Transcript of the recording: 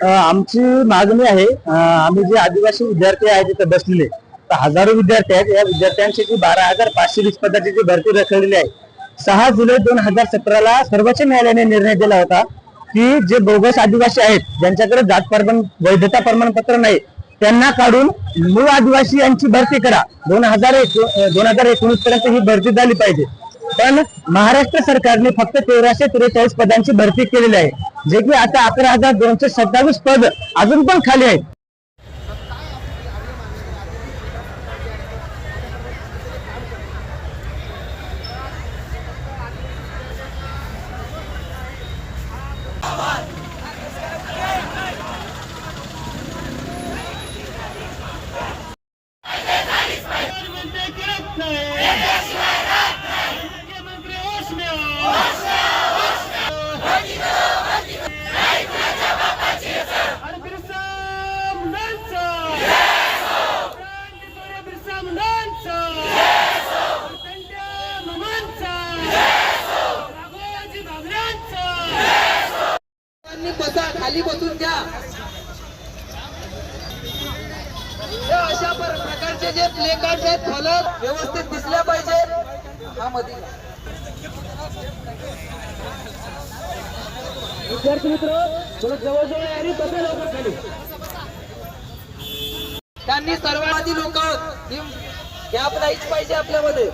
आमची मागणी आहे, आम्ही जे आदिवासी विद्यार्थी आहेत तिथे बसलेले तर हजारो विद्यार्थी आहेत. या विद्यार्थ्यांची जी 12,520 पदाची जी भरती रखडलेली आहे, 6 जुलै 2017 सर्वोच्च न्यायालयाने निर्णय दिला होता की जे बोगस आदिवासी आहेत, ज्यांच्याकडे जात वैधता प्रमाणपत्र नाही, त्यांना काढून मूळ आदिवासी यांची भरती करा. 2019 पर्यंत ही भरती झाली पाहिजे. पण महाराष्ट्र सरकारने फक्त 1343 पदांची भरती केलेली आहे, जे की आता 11,227 पद अजून पण खाली आहेत. खाली बसून द्या. अशा प्रकारचे जे प्ले कार्ड आहेत फलक व्यवस्थित दिसल्या पाहिजे. हा मध्ये विद्यार्थी मित्र थोडं जवळजवळ यारी बसा लवकर खाली. त्यांनी सर्वांनी लोक गॅप नाहीच पाहिजे आपल्यामध्ये.